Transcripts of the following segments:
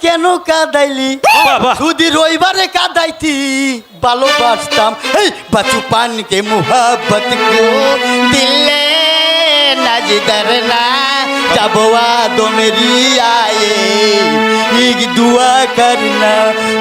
কেন কাদাইলি যদি রবিবারে কাদাইতি ভালোবাসতাম এই বাচু পান কে মোহাব্বত কো দিলে নাজদার না যাবো আদো মেরি আয়ে এক দুয়া করনা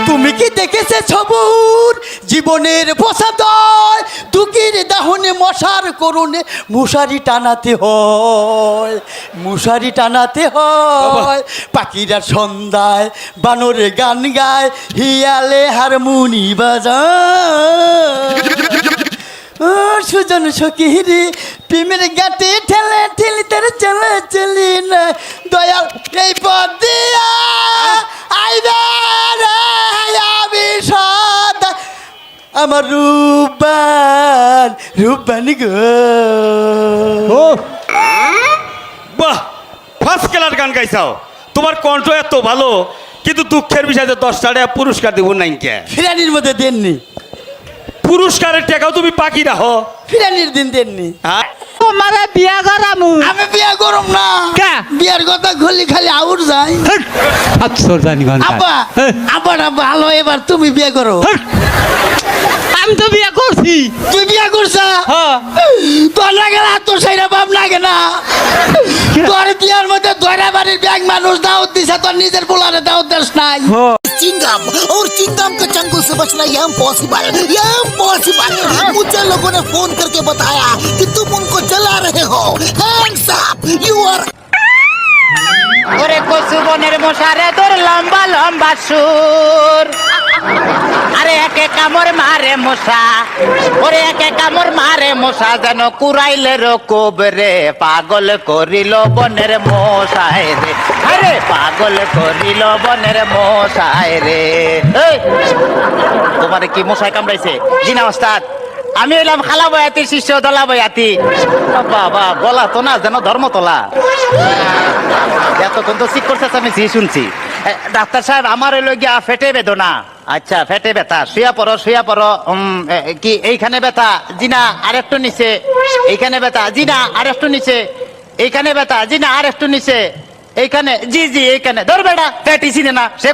তুমি কি দেখেছে সবুর জীবনের বসাদয় দুঃখের দাহনে মশার করুণে মশারি টানাতে হয় মশারি টানাতে হয় পাখিরা সন্ধ্যায় বানরে গান গায় হিয়ালে হারমোনি বাজায় সুজন সখীরে প্রেমের গাতে ঠেলে ঠেলি তার চলে চলি না দয়াল এই পথ দিয়া আইবা রে আমি সদা আমার রূপবান রূপবান গো বাহ ফার্স্ট ক্লাস গান গাইছাও তোমার কণ্ঠ এত ভালো কিন্তু দুঃখের বিষয়ে 10 টাকা পুরস্কার দেবো নাই কে ফিরানির মধ্যে দেননি পুরস্কারের টাকাও তুমি পাকি রাখো ফিরানির দিন দেননি তোমারে বিয়া করামু আমি বিয়া করম না কে? বিয়ার কথা খুললি খালি আউর যায় আচ্ছা জানি গান আব্বা আবার ভালো এবার তুমি বিয়ে করো আমি তো বিয়া করছি তুই বিয়ে করছা হ্যাঁ তোর লাগে না তোর সাইরা বাপ লাগে না তোর বিয়ার মধ্যে দয়রা বাড়ির ব্যাগ মানুষ দাওয়াত দিছে তোর নিজের পোলারে দাওয়াত দেশ নাই चिंगम और चिंगम के चंगुल से बचना ये इम्पॉसिबल मुझे लोगों ने फोन करके बताया कि तुम उनको जला रहे हो हैंड्स अप यू आर ওরে কচু বনের মশারে তোর লম্বা লম্বা সুর আরে একে কামড় মারে মশা ওরে একে কামড় মারে মশা যেন কুরাইলে কোবরে পাগল করিল বনের মশায় রে আরে পাগল করিল বনের মশায় রে এই, তোমারে কি মশায় কামড়াইছে জিনা ওস্তাদ আমি এলাম খালা বয়াতির শিষ্য দলা বয়াতি বাবা গলা তো না যেন ধর্মতলা এতক্ষণ তো ঠিক করছে আমি জি শুনছি ডাক্তার সাহেব আমার হইল গিয়া ফেটে বেদনা আচ্ছা ফেটে ব্যথা শুয়া পড়ো কি এইখানে ব্যথা জি না আর একটু নিচে এইখানে ব্যথা জি না আর একটু নিচে এইখানে ব্যথা জি না আর একটু নিচে এইখানে জি জি এইখানে ধর বেটা পেটি চিনে না সে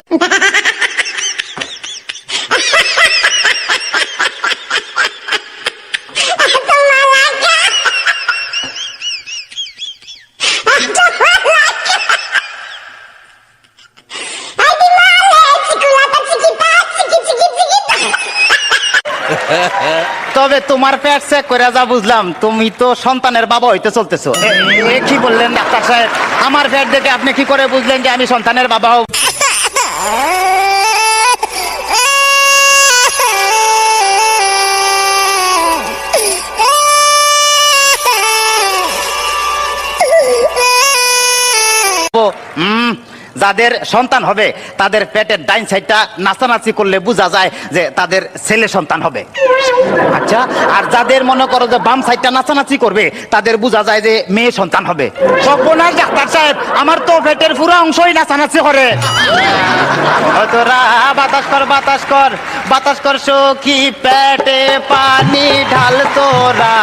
তবে তোমার পেট চেক করে যা বুঝলাম তুমি তো সন্তানের বাবা হইতে চলতেছো কি বললেন ডাক্তার সাহেব আমার পেট দেখে আপনি কি করে বুঝলেন যে আমি সন্তানের বাবা হব যাদের সন্তান হবে তাদের পেটের ডাইন সাইডটা নাচানাচি করলে বোঝা যায় যে তাদের ছেলে সন্তান হবে আচ্ছা আর যাদের মনে করো যে বাম সাইডটা নাচানাচি করবে তাদের বোঝা যায় যে মেয়ে সন্তান হবে সর্বনাশ ডাক্তার সাহেব আমার তো পেটের পুরো অংশই নাচানাচি করে তোরা বাতাস কর সখী পেটে পানি ঢাল তোরা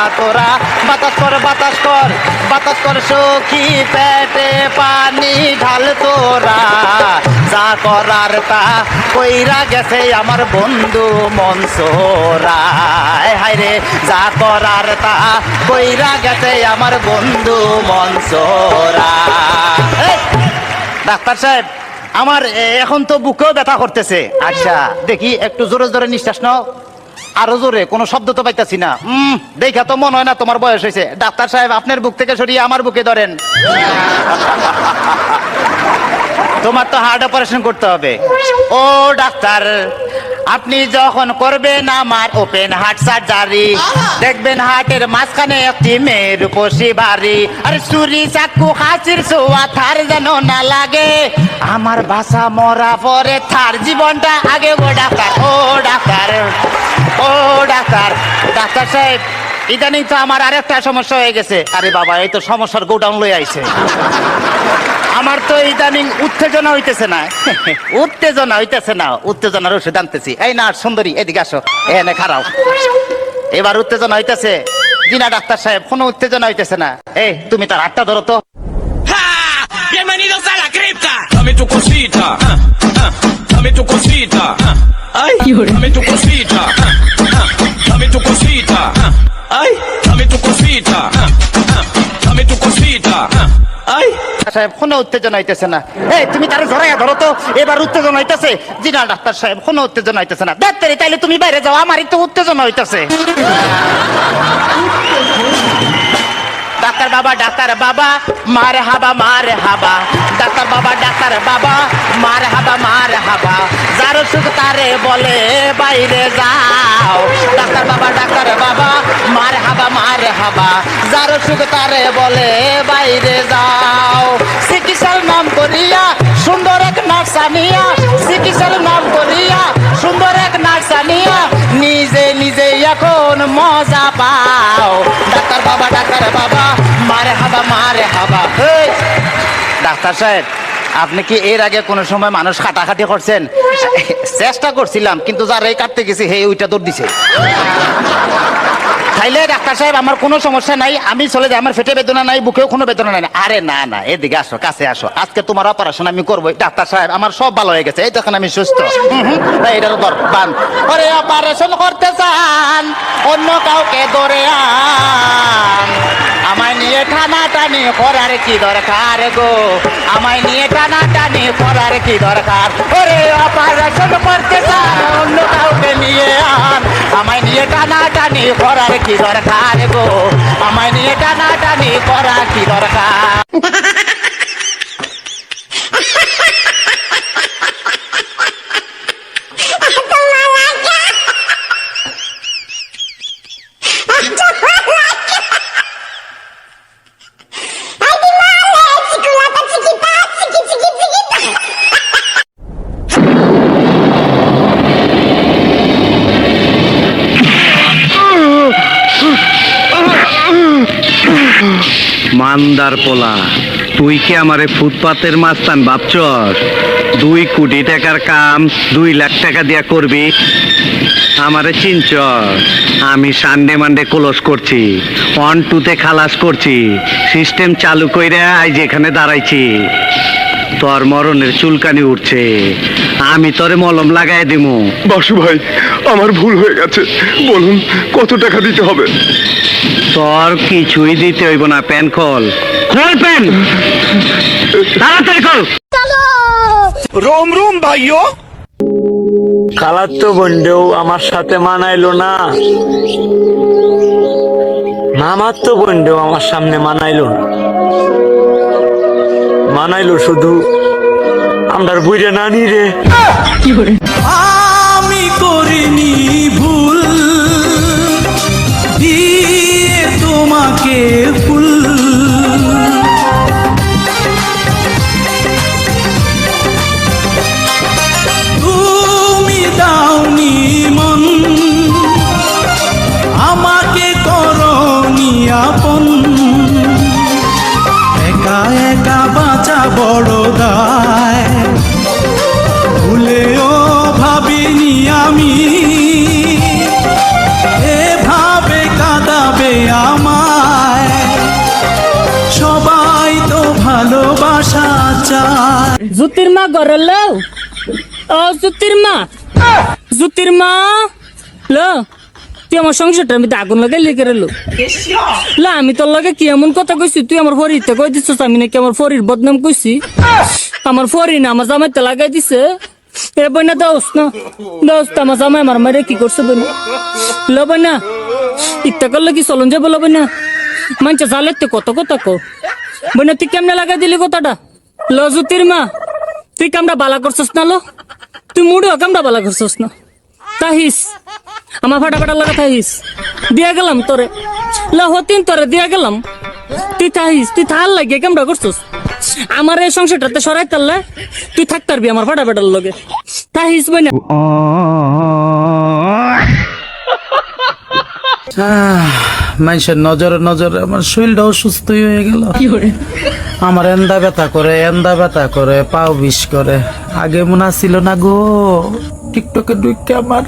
বাতাস কর সখী পেটে পানি ঢাল তোরা যা করার তা কইরা গেছে আমার বন্ধু মনসুরা হায়রে যা করার তা কইরা গেছে আমার বন্ধু মনসুরা ডাক্তার সাহেব আমার এখন তো বুকেও ব্যথা করতেছে আচ্ছা দেখি একটু জোরে জোরে নিঃশ্বাস নাও আরো জোরে কোনো শব্দ তো পাইতাছি না দেখা তো মনে হয় না তোমার বয়স হয়েছে ডাক্তার সাহেব আপনার বুক থেকে সরিয়ে আমার বুকে ধরেন তোমার তো হার্ট অপারেশন করতে হবে ও ডাক্তার আপনি যখন করবেন আমার ওপেন হার্ট সার্জারি দেখবেন হার্টের মাঝখানে একটি মেয়ের রূপসী ভারী আর ছুরি চাকু হাসির ছোঁয়া থার যেন না লাগে আমার বাসা মরা পরে থার জীবনটা আগে ও ডাক্তার ডাক্তার সাহেব ইদানিং তো আমার আরেকটা সমস্যা হয়ে গেছে আরে বাবা এই তো সমস্যার গোডাউন লই আইছে আমার তো ইদানিং উত্তেজনা হইতেছে না উত্তেজনার ওষুধ আনতেছি এই না সুন্দরী এদিকে আসো এখানে খারাপ এবার উত্তেজনা হইতেছে জি না ডাক্তার সাহেব কোনো উত্তেজনা হইতেছে না এই তুমি তার হাতটা ধরো তো ¡Ja! ¡Bienvenidos a la cripta! tu cosita, dame tu cosita, ay, dame tu cosita, dame tu cosita, ay, dame tu cosita, dame tu cosita, ay. সাহেব কোনো উত্তেজনা হইতেছে না। এই তুমি তারে জড়াইয়া ধরো তো, এবার উত্তেজনা হইতেছে। জি না ডাক্তার সাহেব, কোনো উত্তেজনা হইতেছে না। ডাক্তার তাইলে তুমি বাইরে যাও, আমারই তো উত্তেজনা হইতেছে। ডাক্তার বাবা মারে হাবা ডাক্তার বাবা মারে হাবা যার সুখ তারে বলে বাইরে যাও। ডাক্তার বাবা মারে হাবা যার সুখ তারে বলে বাইরে যাও। চিকিৎসার নাম করিয়া সুন্দর এক নার্স আনিয়া, চিকিৎসার নাম করিয়া সুন্দর এক নার্স আনিয়া নিজে এখন মজা পাও। ডাক্তার বাবা মারে হাবা। এই, ডাক্তার সাহেব আপনি কি এর আগে কোনো সময় মানুষ কাটাকাটি করছেন? চেষ্টা করছিলাম, কিন্তু যার এই কাটতে গেছি হে ওইটা দৌড় দিছে। তাইলে ডাক্তার সাহেব আমার কোনো সমস্যা নাই, আমি চলে যাই, আমার পেটে বেদনা নাই, বুকেও কোনো বেদনা নাই। আরে না, এদিকে আসো, কাছে আসো, আজকে তোমার অপারেশন আমি করবো। ডাক্তার সাহেব আমার সব ভালো হয়ে গেছে, এই তখন আমি সুস্থ। এটার বান ওরে অপারেশন করতে চান, অন্য কাউকে ধরে আন। আমায় নিয়ে টানাটানি করার কি দরকার গো, আমায় নিয়ে টানাটানি করার কি দরকার? ওরে অপারেশন করতে চান, অন্য কাউকে নিয়ে আন। আমায় নিয়ে টানাটানি করার কি দরকার গো, আমায় নিয়ে টানাটানি করা কি দরকার? মান্দার পোলা, তুই কি আমারে ফুটপাতের মাস্তান ভাবছস? 2 কোটি টাকার কাম 2 লাখ টাকা দিয়া করবি? আমারে চিনছস? আমি সানডে মানডে ক্লোজ করছি, 1-2 খালাস করছি, সিস্টেম চালু কইরা আজ এখানে দাঁড়াইছি। তোর মরণের চুলকানি উঠছে, আমি তোরে মলম লাগাই দিমু। বাসু ভাই, আমার ভুল হয়ে গেছে, বলুন কত টাকা দিতে হবে? তোর কিছুই দিতে হইব না, প্যান খোল প্যান, তাড়াতাড়ি খোল। রোম রোম ভাইও। খালাতো বন্ধু আমার সাথে মানাইলো না, মামার তো বন্ধু আমার সামনে মানাইলো না, মানাইলো শুধু আমরার বুঝে নানি রে। আমি করিনি ভুল দিয়ে তোমাকে ফুল, তুমি দাওনি মন, আমাকে করনি আপন, একা একা বাঁচা বড় দায়, ভুলেও ভাবিনি আমি এভাবে কাঁদাবে আমায়, সবাই তো ভালোবাসা চায়। জুতির মা ঘরে লও, ও জুতির মা লো, তুই আমার সংসারটা আমি আগুন লাগাই লিখে লো। লা আমি তোর লগে কি এমন কথা কইছি, তুই আমার ফরিতে কই দিছিস আমি নাকি আমার ফরির বদনাম কইছি? আমার ফরি না আমার জামাইতে লাগাই দিছে। এ বইনা দোস্ত আমার জামাই আমার মারে কি করছে বইনা? লো বইনা ইত্যা করলে কি চলন যাবো? লো বইনা মানছে জালেতে কত কথা কো বইনা, তুই কেমনে লাগাই দিলি কথাটা? লো জুতির মা, তুই কামটা বালা করছস না? লো তুই মুড়িও কামটা বালা করছস না? তাহিস আমার ফাটা লাগা তাহিস দিয়া গেলাম তোরে, লা হতিন তোরে দিয়া গেলাম, তুই তাহিস, তুই থাল লাগে কামটা করছস? আমার এই সংসারটাতে সরাই তারলে তুই থাকতে পারবি আমার ফাটার লগে? তাহিস বইনা মানুষের নজরে নজরে আমার শরীরটা অসুস্থ হয়ে গেল। আমার এন্দা ব্যথা করে পাও বিষ করে। আগে মনে ছিল না গো, টিকটকে ঢুকে আমার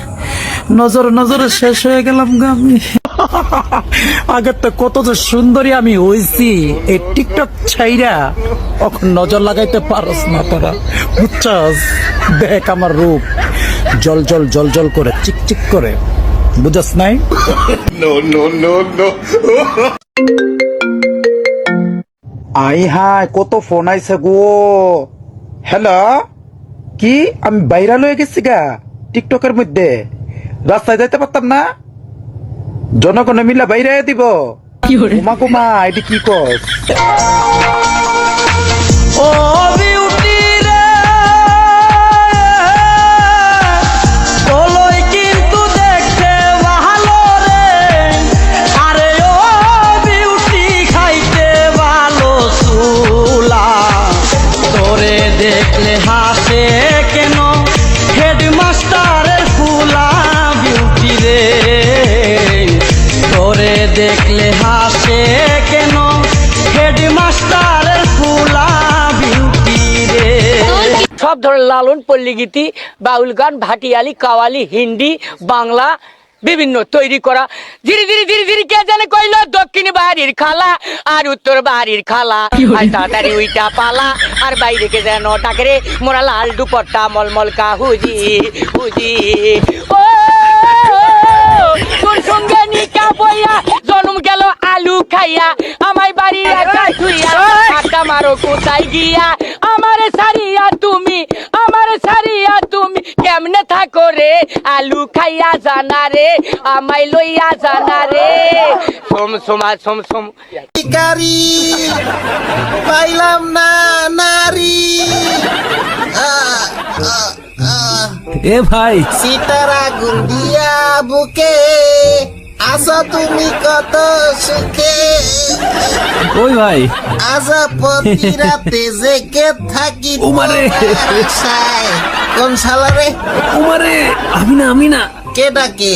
নজরে শেষ হয়ে গেলাম গো আমি। আগের তো কত যে সুন্দরী আমি হইছি এই টিকটক ছাইরা এখন নজর লাগাইতে পারস না তোরা, বুঝছস? দেখ আমার রূপ জল জল জল জল করে চিকচিক করে, বুঝছস নাই? আই হাই কত ফোন আইছে গো। হ্যালো, কি আমি ভাইরাল হয়ে গেছি গা টিকটকের মধ্যে? রাস্তায় যাইতে পারতাম না, জনগণে মিলা বাইরে দিব। কুমা কুমা এটি কি কস? ও বিউটি রে বলই কিন্তু দেখতে ভালো রে, আরে ও বিউটি খাইতে ভালো সুলা, তোরে দেখলে হাসে কেন হেডমাস্টারের ফুলা বিউটি রে, তোরে দেখলে হাসে কেন হেডমাস্টারের ফুলা বিউটি রে। সব ধরনের লালন পল্লী গীতি, বাউল গান, ভাটিয়ালি, কাওয়ালি, হিন্দি, বাংলা বিভিন্ন তৈরি করা। ধীরে ধীরে ধীরে ধীরে কে জানে কইল দক্ষিণ বাড়ির খালা আর উত্তর বাড়ির খালা, আর তাড়াতাড়ি উইটা পালা আর বাইরে কে যেন ডাকে রে মোরা লাল দুপট্টা মলমল কাহুজি হুজি। ও তোর সঙ্গে নিকা বইয়া জন্ম গেল আলু খাইয়া, আমায় বাড়ি একা থুইয়া আড্ডা মারো কোথায় গিয়া, আমারে সারিয়া তুমি কেমনে থাকো রে, আলু খাইয়া জানা রে আমায় লইয়া জানা রে, সোম সোমা সোম সোম। ভিখারি পাইলাম না নারী, এ ভাই সীতারা গুন্দিয়া বুকে আসো তুমি কত সুখে, ওই ভাই আজ প্রতি রাতে জেগে থাকি উমারে। তোমার আশায়। কোন শালা রে? উমারে আমি না কে ডাকে?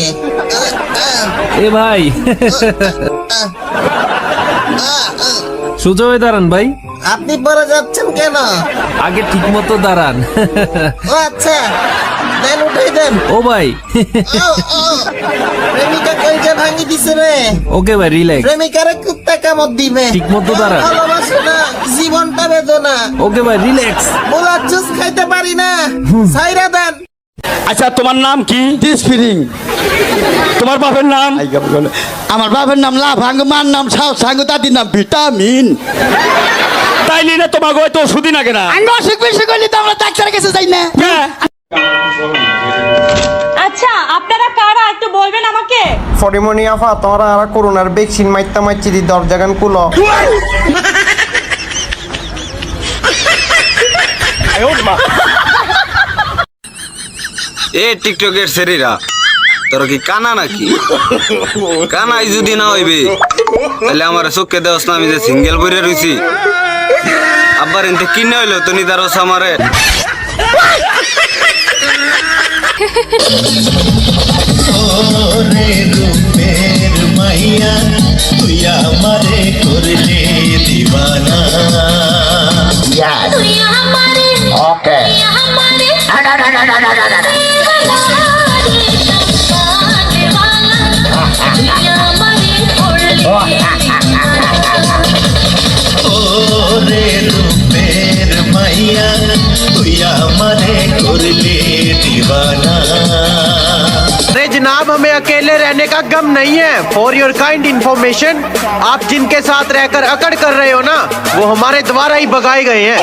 এ ভাই সোজা হয়ে দাঁড়ান ভাই, আপনি পরে যাচ্ছেন কেন? আগে ঠিক মতো দাঁড়ান। ও আচ্ছা, দেন উঠাই দেন। ও ভাই ও, ও, প্রেমিকা কইটা ভাঙি দিছে রে। ওকে ভাই রিল্যাক্স, প্রেমিকারে কুত্তা কামড় দিবে। ঠিক মতো দাঁড়ান। ভালোবাসে না, জীবনটা বেদনা। ওকে ভাই রিল্যাক্স। বোলার জুস খাইতে পারি না, সাইরা দেন। আচ্ছা তোমার নাম কি? ডিসফিরিং। তোমার বাপের নাম? আমার বাপের নাম লাভাঙ্গ, মার নাম সাঙ্গ, দাদির নাম ভিটামিন। তাই নিয়ে তোমাকে হয়তো ওষুধই না কেনা। আমি অসুখ বিসুখ হইলে তো আমরা ডাক্তারের কাছে যাই না। হ্যাঁ। আচ্ছা আপনারা কারা একটু বলবেন আমাকে? ফরিমনি আফা তোরা আর করোনার ভ্যাকসিন মাইতা মাইছি দি দরজাগান কুলো। এ টিকটকের সেরিরা তোরা কি কানা নাকি? কানাই যদি না হইবে তাহলে আমার চোখকে দেওয়াস না, আমি যে সিঙ্গেল বইরে রইছি। আব্বার এনতে কিনে হইলো তো নিদারস আমারে। মাইয়া তুই আমারে করলে দিবানা, তুই আমারে ওকে ওরে রূপের মাইয়া তুই আমারে করলে দিবানা। अरे जनाब हमें अकेले रहने का गम नहीं है। फॉर योर काइंड इन्फॉर्मेशन, आप जिनके साथ रहकर अकड़ कर रहे हो ना, वो हमारे द्वारा ही भगाए गए हैं।